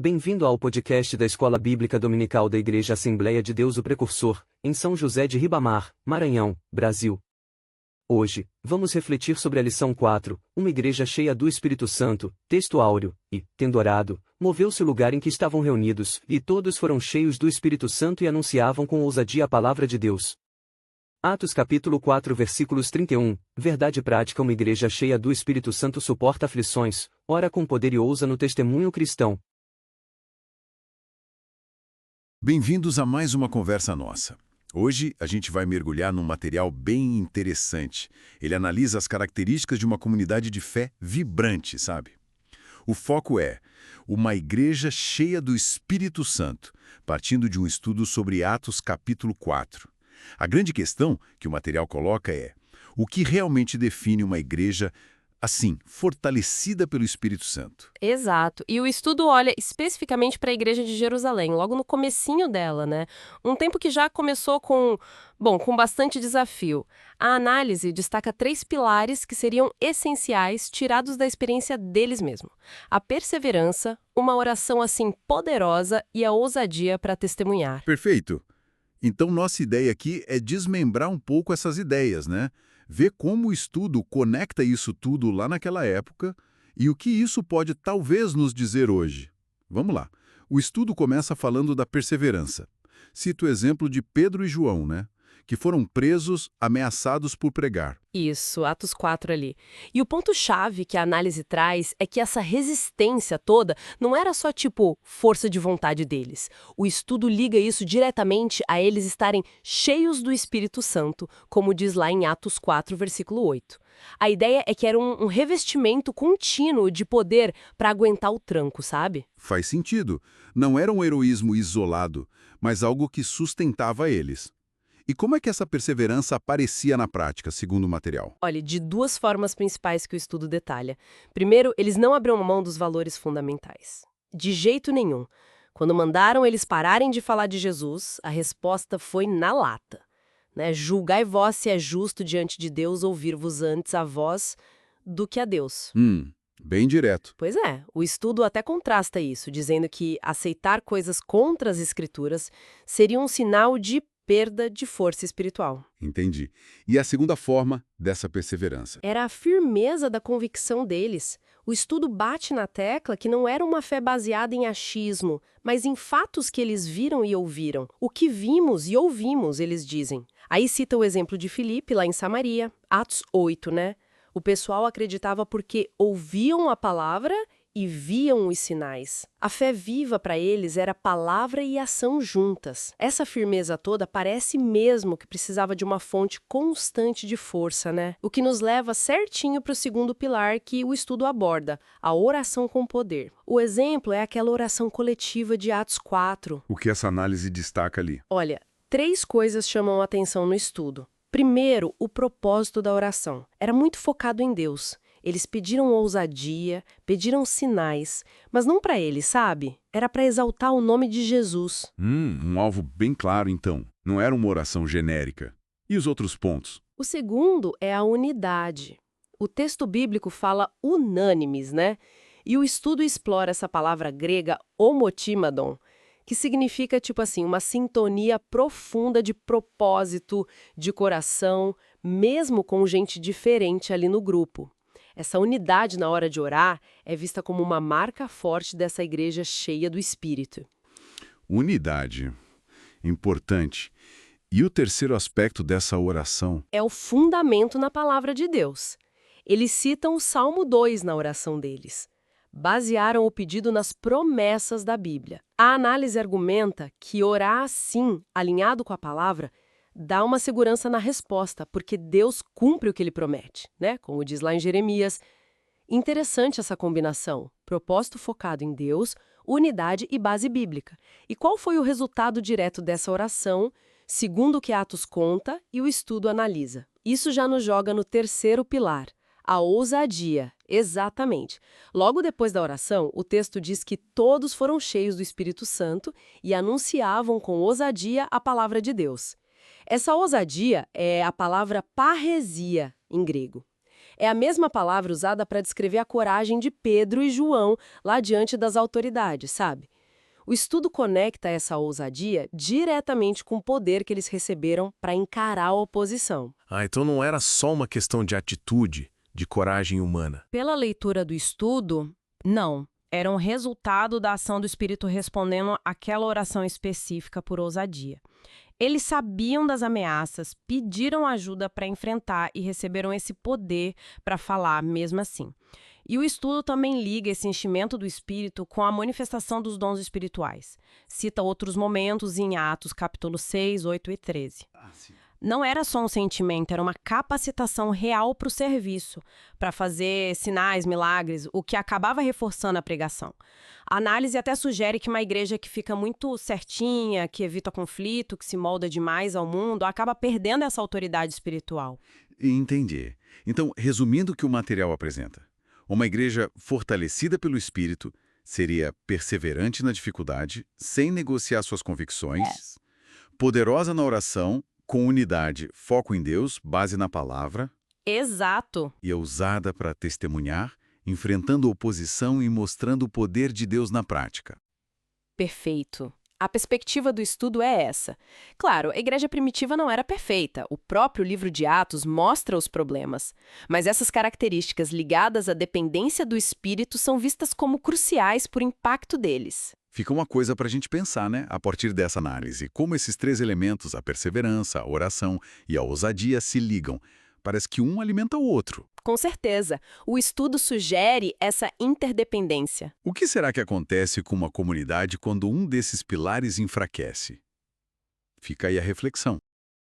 Bem-vindo ao podcast da Escola Bíblica Dominical da Igreja Assembleia de Deus o Precursor, em São José de Ribamar, Maranhão, Brasil. Hoje, vamos refletir sobre a lição 4, uma igreja cheia do Espírito Santo, texto áureo, e, tendo orado, moveu-se o lugar em que estavam reunidos, e todos foram cheios do Espírito Santo e anunciavam com ousadia a palavra de Deus. Atos capítulo 4 versículos 31, verdade prática. Uma igreja cheia do Espírito Santo suporta aflições, ora com poder e ousa no testemunho cristão. Bem-vindos a mais uma conversa nossa. Hoje a gente vai mergulhar num material bem interessante. Ele analisa as características de uma comunidade de fé vibrante, sabe? O foco é uma igreja cheia do Espírito Santo, partindo de um estudo sobre Atos capítulo 4. A grande questão que o material coloca é: o que realmente define uma igreja assim, fortalecida pelo Espírito Santo? Exato. E o estudo olha especificamente para a Igreja de Jerusalém, logo no comecinho dela, né? Um tempo que já começou com bastante desafio. A análise destaca 3 pilares que seriam essenciais, tirados da experiência deles mesmos: a perseverança, uma oração assim poderosa e a ousadia para testemunhar. Perfeito. Então, nossa ideia aqui é desmembrar um pouco essas ideias, né? Ver como o estudo conecta isso tudo lá naquela época e o que isso pode talvez nos dizer hoje. Vamos lá. O estudo começa falando da perseverança. Cita o exemplo de Pedro e João, né? Que foram presos, ameaçados por pregar. Isso, Atos 4 ali. E o ponto-chave que a análise traz é que essa resistência toda não era só força de vontade deles. O estudo liga isso diretamente a eles estarem cheios do Espírito Santo, como diz lá em Atos 4, versículo 8. A ideia é que era um revestimento contínuo de poder para aguentar o tranco, sabe? Faz sentido. Não era um heroísmo isolado, mas algo que sustentava eles. E como é que essa perseverança aparecia na prática, segundo o material? Olha, de 2 formas principais que o estudo detalha. Primeiro, eles não abriram mão dos valores fundamentais. De jeito nenhum. Quando mandaram eles pararem de falar de Jesus, a resposta foi na lata. Né? Julgai vós se é justo diante de Deus ouvir-vos antes a vós do que a Deus. Bem direto. Pois é, o estudo até contrasta isso, dizendo que aceitar coisas contra as Escrituras seria um sinal de perda de força espiritual. Entendi. E a segunda forma dessa perseverança? Era a firmeza da convicção deles. O estudo bate na tecla que não era uma fé baseada em achismo, mas em fatos que eles viram e ouviram. O que vimos e ouvimos, eles dizem. Aí cita o exemplo de Filipe, lá em Samaria, Atos 8, né? O pessoal acreditava porque ouviam a palavra e viam os sinais. A fé viva para eles era palavra e ação juntas. Essa firmeza toda parece mesmo que precisava de uma fonte constante de força, né? O que nos leva certinho para o segundo pilar que o estudo aborda, a oração com poder. O exemplo é aquela oração coletiva de Atos 4. O que essa análise destaca ali? Olha, 3 coisas chamam a atenção no estudo. Primeiro, o propósito da oração. Era muito focado em Deus. Eles pediram ousadia, pediram sinais, mas não para eles, sabe? Era para exaltar o nome de Jesus. Um alvo bem claro, então. Não era uma oração genérica. E os outros pontos? O segundo é a unidade. O texto bíblico fala unânimes, né? E o estudo explora essa palavra grega homotímadon, que significa, uma sintonia profunda de propósito, de coração, mesmo com gente diferente ali no grupo. Essa unidade na hora de orar é vista como uma marca forte dessa igreja cheia do Espírito. Unidade. Importante. E o terceiro aspecto dessa oração? É o fundamento na palavra de Deus. Eles citam o Salmo 2 na oração deles. Basearam o pedido nas promessas da Bíblia. A análise argumenta que orar assim, alinhado com a palavra, dá uma segurança na resposta, porque Deus cumpre o que Ele promete, né? Como diz lá em Jeremias. Interessante essa combinação, propósito focado em Deus, unidade e base bíblica. E qual foi o resultado direto dessa oração, segundo o que Atos conta e o estudo analisa? Isso já nos joga no terceiro pilar, a ousadia. Exatamente. Logo depois da oração, o texto diz que todos foram cheios do Espírito Santo e anunciavam com ousadia a palavra de Deus. Essa ousadia é a palavra parresia, em grego. É a mesma palavra usada para descrever a coragem de Pedro e João lá diante das autoridades, sabe? O estudo conecta essa ousadia diretamente com o poder que eles receberam para encarar a oposição. Então não era só uma questão de atitude, de coragem humana. Pela leitura do estudo, não. Era um resultado da ação do Espírito respondendo àquela oração específica por ousadia. Eles sabiam das ameaças, pediram ajuda para enfrentar e receberam esse poder para falar mesmo assim. E o estudo também liga esse enchimento do Espírito com a manifestação dos dons espirituais. Cita outros momentos em Atos, capítulo 6, 8 e 13. Não era só um sentimento, era uma capacitação real para o serviço, para fazer sinais, milagres, o que acabava reforçando a pregação. A análise até sugere que uma igreja que fica muito certinha, que evita conflito, que se molda demais ao mundo, acaba perdendo essa autoridade espiritual. Entendi. Então, resumindo o que o material apresenta, uma igreja fortalecida pelo Espírito seria perseverante na dificuldade, sem negociar suas convicções, poderosa na oração, com unidade, foco em Deus, base na palavra. Exato. E é usada para testemunhar, enfrentando oposição e mostrando o poder de Deus na prática. Perfeito. A perspectiva do estudo é essa. Claro, a igreja primitiva não era perfeita. O próprio livro de Atos mostra os problemas. Mas essas características ligadas à dependência do Espírito são vistas como cruciais por impacto deles. Fica uma coisa para a gente pensar, né? A partir dessa análise, como esses três elementos, a perseverança, a oração e a ousadia, se ligam. Parece que um alimenta o outro. Com certeza. O estudo sugere essa interdependência. O que será que acontece com uma comunidade quando um desses pilares enfraquece? Fica aí a reflexão.